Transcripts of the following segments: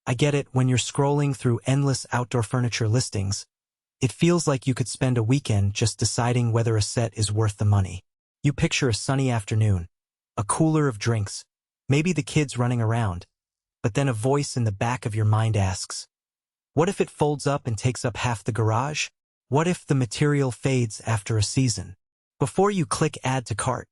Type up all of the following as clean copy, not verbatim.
I get it, when you're scrolling through endless outdoor furniture listings, it feels like you could spend a weekend just deciding whether a set is worth the money. You picture a sunny afternoon, a cooler of drinks, maybe the kids running around, but then a voice in the back of your mind asks, what if it folds up and takes up half the garage? What if the material fades after a season? Before you click Add to Cart,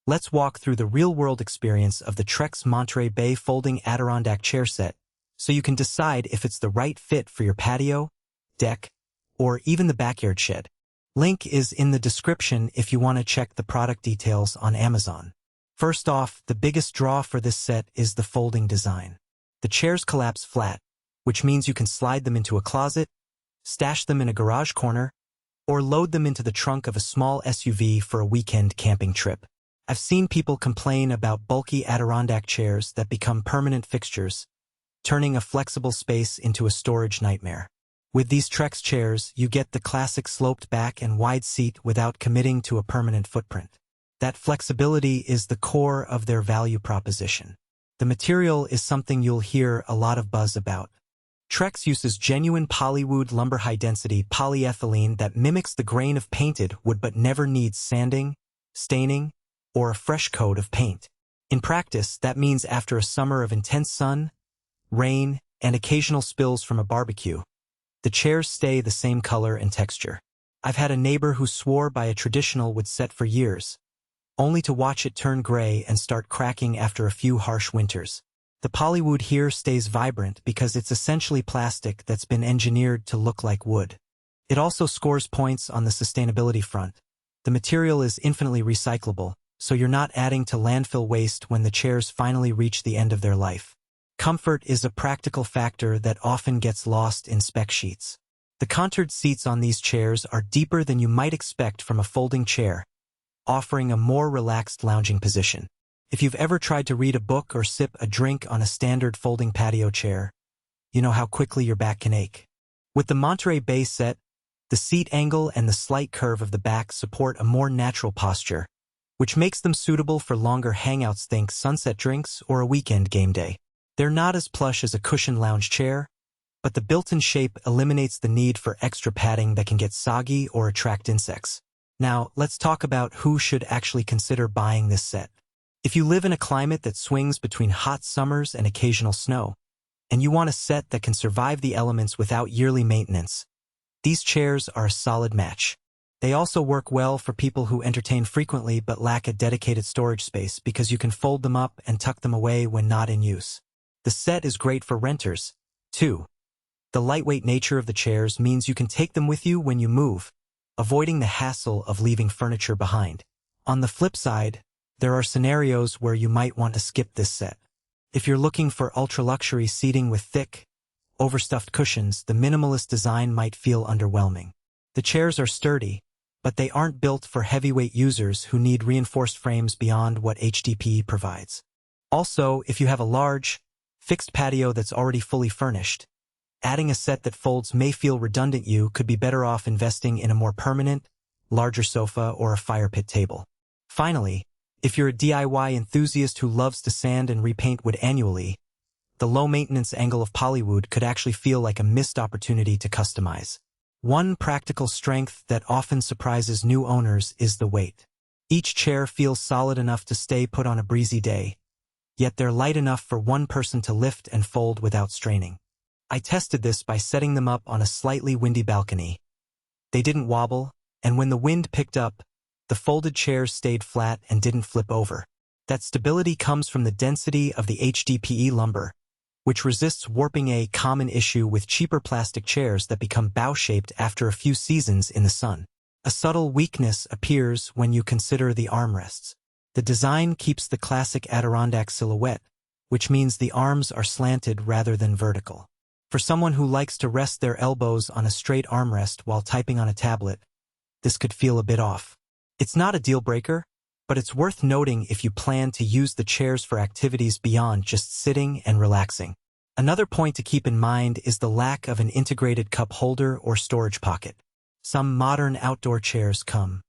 let's walk through the real-world experience of the Trex Monterey Bay Folding Adirondack Chair Set so you can decide if it's the right fit for your patio, deck, or even the backyard shed. Link is in the description if you want to check the product details on Amazon. First off, the biggest draw for this set is the folding design. The chairs collapse flat, which means you can slide them into a closet, stash them in a garage corner, or load them into the trunk of a small SUV for a weekend camping trip. I've seen people complain about bulky Adirondack chairs that become permanent fixtures, turning a flexible space into a storage nightmare. With these Trex chairs, you get the classic sloped back and wide seat without committing to a permanent footprint. That flexibility is the core of their value proposition. The material is something you'll hear a lot of buzz about. Trex uses genuine polywood lumber high-density polyethylene that mimics the grain of painted wood but never needs sanding, staining, or a fresh coat of paint. In practice, that means after a summer of intense sun, rain, and occasional spills from a barbecue, the chairs stay the same color and texture. I've had a neighbor who swore by a traditional wood set for years, only to watch it turn gray and start cracking after a few harsh winters. The polywood here stays vibrant because it's essentially plastic that's been engineered to look like wood. It also scores points on the sustainability front. The material is infinitely recyclable, so you're not adding to landfill waste when the chairs finally reach the end of their life. Comfort is a practical factor that often gets lost in spec sheets. The contoured seats on these chairs are deeper than you might expect from a folding chair, offering a more relaxed lounging position. If you've ever tried to read a book or sip a drink on a standard folding patio chair, you know how quickly your back can ache. With the Monterey Bay set, the seat angle and the slight curve of the back support a more natural posture, which makes them suitable for longer hangouts, think sunset drinks or a weekend game day. They're not as plush as a cushioned lounge chair, but the built-in shape eliminates the need for extra padding that can get soggy or attract insects. Now, let's talk about who should actually consider buying this set. If you live in a climate that swings between hot summers and occasional snow, and you want a set that can survive the elements without yearly maintenance, these chairs are a solid match. They also work well for people who entertain frequently but lack a dedicated storage space because you can fold them up and tuck them away when not in use. The set is great for renters, too. The lightweight nature of the chairs means you can take them with you when you move, avoiding the hassle of leaving furniture behind. On the flip side, there are scenarios where you might want to skip this set. If you're looking for ultra-luxury seating with thick, overstuffed cushions, the minimalist design might feel underwhelming. The chairs are sturdy, but they aren't built for heavyweight users who need reinforced frames beyond what HDPE provides. Also, if you have a large, fixed patio that's already fully furnished, adding a set that folds may feel redundant. You could be better off investing in a more permanent, larger sofa or a fire pit table. Finally, if you're a DIY enthusiast who loves to sand and repaint wood annually, the low-maintenance angle of polywood could actually feel like a missed opportunity to customize. One practical strength that often surprises new owners is the weight. Each chair feels solid enough to stay put on a breezy day, yet they're light enough for one person to lift and fold without straining. I tested this by setting them up on a slightly windy balcony. They didn't wobble, and when the wind picked up, the folded chairs stayed flat and didn't flip over. That stability comes from the density of the HDPE lumber, which resists warping, a common issue with cheaper plastic chairs that become bow-shaped after a few seasons in the sun. A subtle weakness appears when you consider the armrests. The design keeps the classic Adirondack silhouette, which means the arms are slanted rather than vertical. For someone who likes to rest their elbows on a straight armrest while typing on a tablet, this could feel a bit off. It's not a deal-breaker, but it's worth noting if you plan to use the chairs for activities beyond just sitting and relaxing. Another point to keep in mind is the lack of an integrated cup holder or storage pocket. Some modern outdoor chairs come